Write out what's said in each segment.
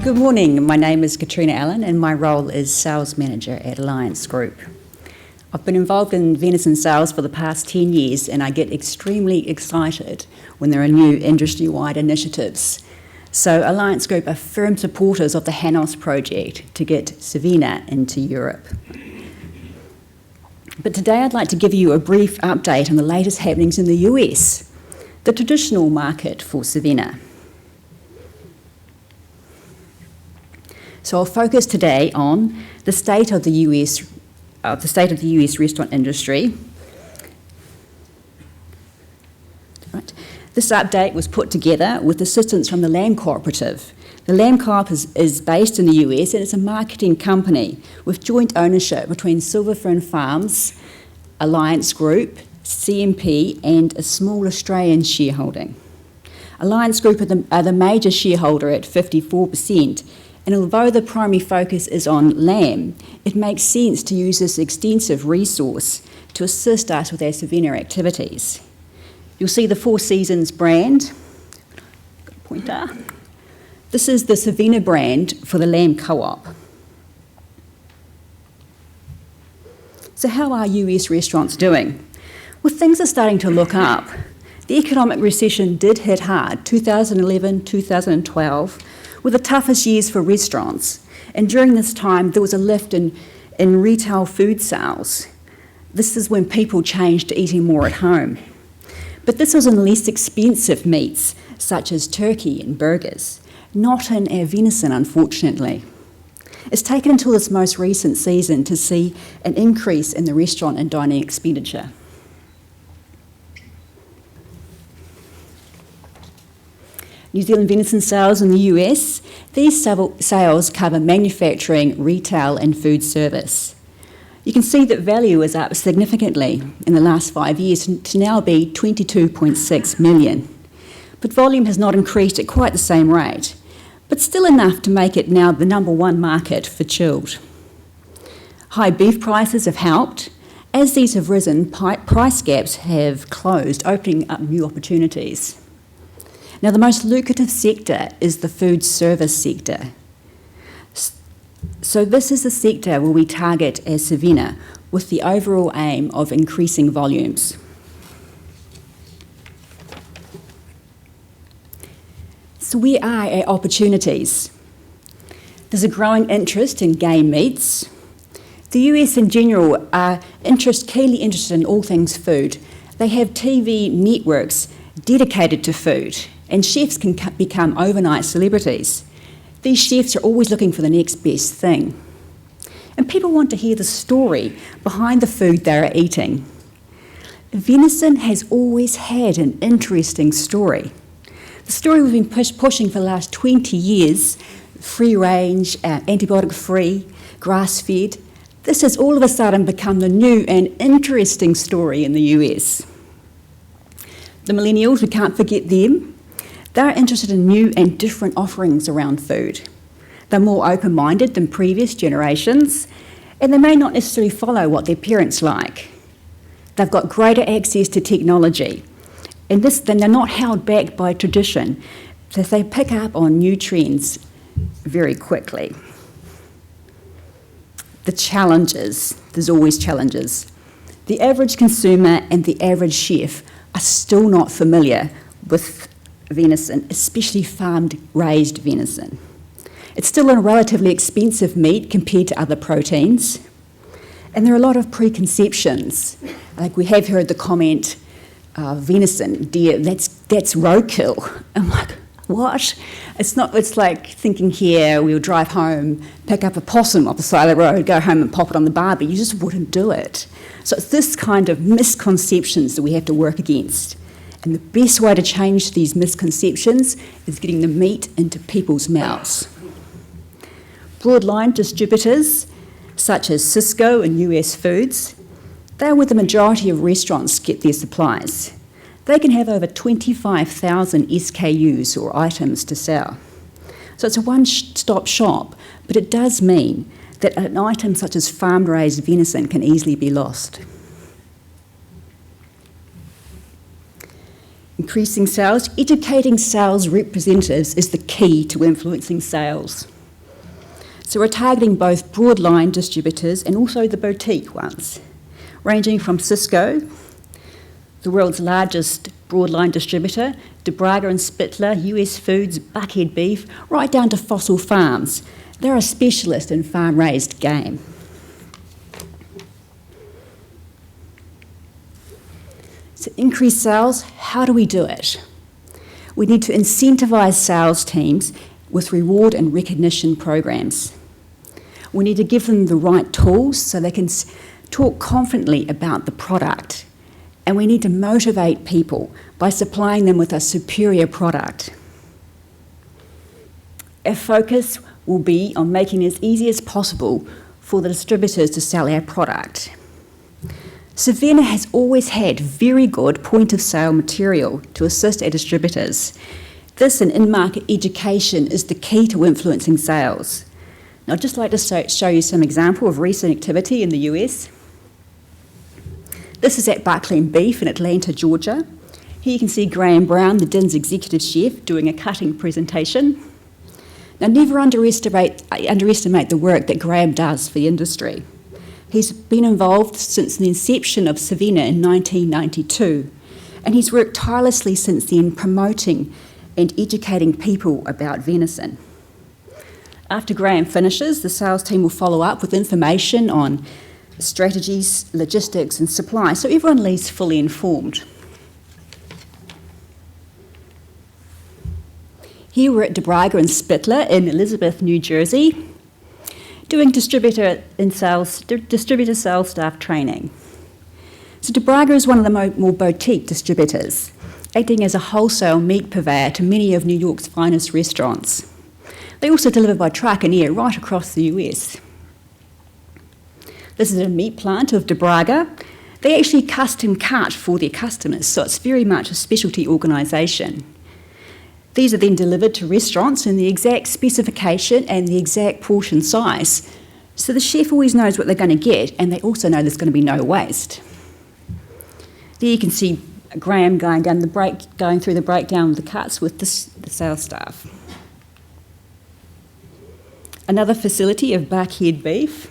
Good morning, my name is Katrina Allan and my role is Sales Manager at Alliance Group. I've been involved in venison sales for the past 10 years and I get extremely excited when there are new industry-wide initiatives. So Alliance Group are firm supporters of the Hanos project to get Savina into Europe. But today I'd like to give you a brief update on the latest happenings in the US, the traditional market for Savina. So I'll focus today on the state of the US restaurant industry. Right. This update was put together with assistance from the Lamb Cooperative. The Lamb Co-op is based in the US and it's a marketing company with joint ownership between Silverfern Farms, Alliance Group, CMP and a small Australian shareholding. Alliance Group are the major shareholder at 54%. And although the primary focus is on lamb, it makes sense to use this extensive resource to assist us with our Savina activities. You'll see the Four Seasons brand. Got a pointer. This is the Savina brand for the Lamb Co-op. So how are US restaurants doing? Well, things are starting to look up. The economic recession did hit hard, 2011, 2012, were the toughest years for restaurants. And during this time, there was a lift in retail food sales. This is when people changed to eating more at home. But this was in less expensive meats, such as turkey and burgers, not in our venison, unfortunately. It's taken until this most recent season to see an increase in the restaurant and dining expenditure. New Zealand Venison Sales in the US, these sales cover manufacturing, retail and food service. You can see that value is up significantly in the last 5 years to now be 22.6 million. But volume has not increased at quite the same rate, but still enough to make it now the #1 market for chilled. High beef prices have helped. As these have risen, price gaps have closed, opening up new opportunities. Now, the most lucrative sector is the food service sector. So this is the sector where we target as Savina with the overall aim of increasing volumes. So where are our opportunities? There's a growing interest in game meats. The US in general are keenly interested in all things food. They have TV networks dedicated to food. And chefs can become overnight celebrities. These chefs are always looking for the next best thing. And people want to hear the story behind the food they're eating. Venison has always had an interesting story. The story we've been pushing for the last 20 years, free range, antibiotic-free, grass-fed, this has all of a sudden become the new and interesting story in the US. The millennials, we can't forget them. They're interested in new and different offerings around food. They're more open-minded than previous generations, and they may not necessarily follow what their parents like. They've got greater access to technology, and then they're not held back by tradition, so they pick up on new trends very quickly. The challenges, there's always challenges. The average consumer and the average chef are still not familiar with venison, especially farmed-raised venison. It's still a relatively expensive meat compared to other proteins, and there are a lot of preconceptions. Like we have heard the comment, venison, deer, that's roadkill. I'm like, what? It's like thinking here, we'll drive home, pick up a possum off the side of the road, go home and pop it on the barbie. You just wouldn't do it. So it's this kind of misconceptions that we have to work against. And the best way to change these misconceptions is getting the meat into people's mouths. Broadline distributors, such as Cisco and US Foods, they're where the majority of restaurants get their supplies. They can have over 25,000 SKUs or items to sell. So it's a one-stop shop, but it does mean that an item such as farm-raised venison can easily be lost. Increasing sales, educating sales representatives is the key to influencing sales. So we're targeting both broadline distributors and also the boutique ones, ranging from Cisco, the world's largest broadline distributor, DeBraga and Spitler, US Foods, Buckhead Beef, right down to Fossil Farms. They're a specialist in farm-raised game. To increase sales, how do we do it? We need to incentivise sales teams with reward and recognition programs. We need to give them the right tools so they can talk confidently about the product. And we need to motivate people by supplying them with a superior product. Our focus will be on making it as easy as possible for the distributors to sell our product. Savina has always had very good point-of-sale material to assist our distributors. This and in-market education is the key to influencing sales. Now, I'd just like to show you some example of recent activity in the US. This is at Buckhead Beef in Atlanta, Georgia. Here you can see Graham Brown, the Din's executive chef, doing a cutting presentation. Now, never underestimate the work that Graham does for the industry. He's been involved since the inception of Savina in 1992, and he's worked tirelessly since then promoting and educating people about venison. After Graham finishes, the sales team will follow up with information on strategies, logistics and supply, so everyone leaves fully informed. Here we're at DeBraga and Spitler in Elizabeth, New Jersey, doing distributor sales staff training. So DeBraga is one of the more boutique distributors, acting as a wholesale meat purveyor to many of New York's finest restaurants. They also deliver by truck and air right across the US. This is a meat plant of DeBraga. They actually custom cut for their customers, so it's very much a specialty organisation. These are then delivered to restaurants in the exact specification and the exact portion size. So the chef always knows what they're going to get, and they also know there's going to be no waste. There you can see Graham going through the breakdown of the cuts with the sales staff. Another facility of Buckhead Beef.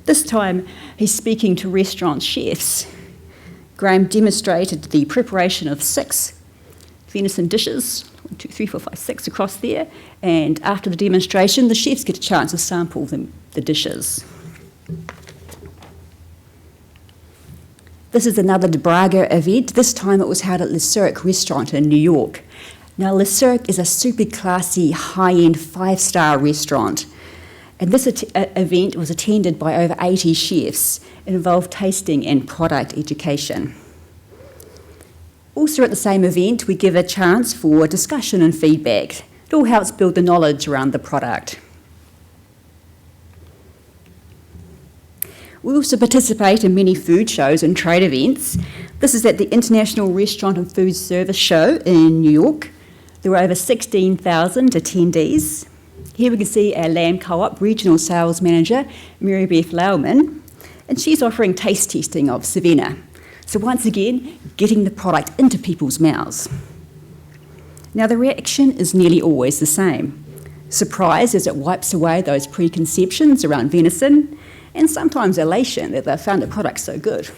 This time he's speaking to restaurant chefs. Graham demonstrated the preparation of 6 venison dishes, 1, 2, 3, 4, 5, 6 across there, and after the demonstration the chefs get a chance to sample the dishes. This is another DeBraga event. This time it was held at the Surak restaurant in New York. Now, Le Surak is a super classy, high-end, 5-star restaurant. And this event was attended by over 80 chefs. It involved tasting and product education. Also at the same event, we give a chance for discussion and feedback. It all helps build the knowledge around the product. We also participate in many food shows and trade events. This is at the International Restaurant and Food Service Show in New York. There were over 16,000 attendees. Here we can see our lamb co-op regional sales manager, Mary Beth Lauman, and she's offering taste testing of Savina. So once again, getting the product into people's mouths. Now the reaction is nearly always the same. Surprise as it wipes away those preconceptions around venison, and sometimes elation that they've found the product so good.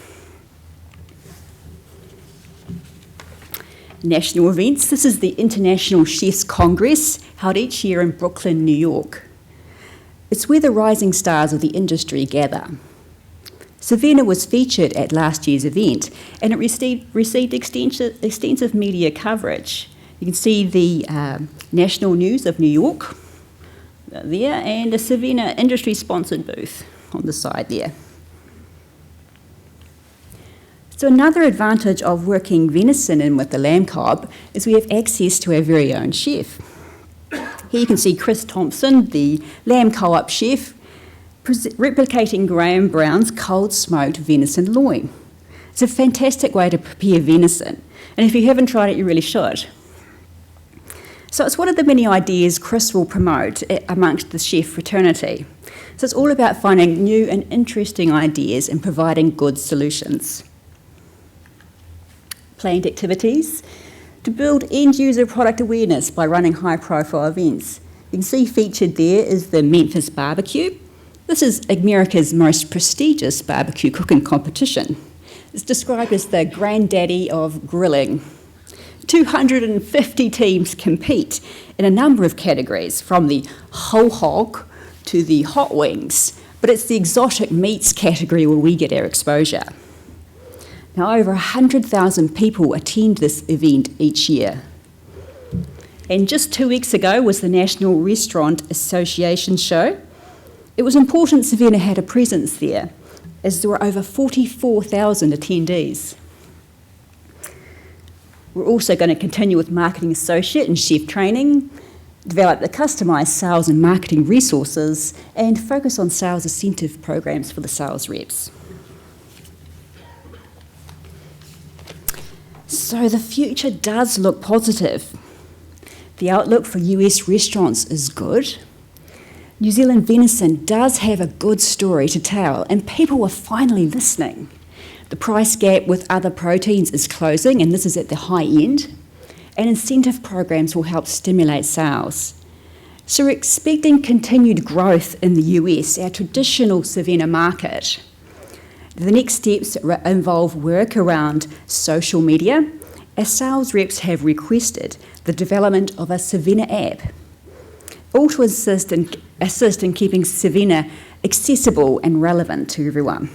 National events. This is the International Chefs Congress, held each year in Brooklyn, New York. It's where the rising stars of the industry gather. Savina was featured at last year's event, and it received extensive media coverage. You can see the National News of New York there, and a Savina industry-sponsored booth on the side there. So another advantage of working venison in with the lamb cob is we have access to our very own chef. Here you can see Chris Thompson, the lamb co-op chef, replicating Graham Brown's cold smoked venison loin. It's a fantastic way to prepare venison, and if you haven't tried it, you really should. So it's one of the many ideas Chris will promote amongst the chef fraternity. So it's all about finding new and interesting ideas and providing good solutions. Planned activities to build end-user product awareness by running high-profile events. You can see featured there is the Memphis barbecue. This is America's most prestigious barbecue cooking competition. It's described as the granddaddy of grilling. 250 teams compete in a number of categories, from the whole hog to the hot wings, but it's the exotic meats category where we get our exposure. Now, over 100,000 people attend this event each year. And just 2 weeks ago was the National Restaurant Association show. It was important Savannah had a presence there, as there were over 44,000 attendees. We're also going to continue with marketing associate and chef training, develop the customised sales and marketing resources, and focus on sales incentive programs for the sales reps. So the future does look positive. The outlook for US restaurants is good. New Zealand venison does have a good story to tell, and people are finally listening. The price gap with other proteins is closing, and this is at the high end, and incentive programs will help stimulate sales. So we're expecting continued growth in the US, our traditional Savannah market. The next steps involve work around social media. Our sales reps have requested the development of a Savannah app, all to assist in keeping Savannah accessible and relevant to everyone.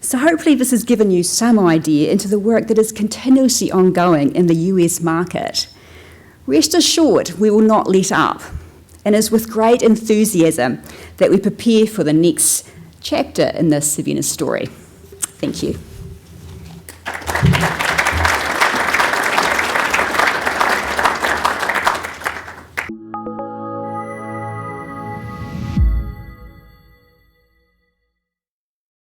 So hopefully this has given you some idea into the work that is continuously ongoing in the US market. Rest assured we will not let up, and it is with great enthusiasm that we prepare for the next chapter in this Savannah story. Thank you.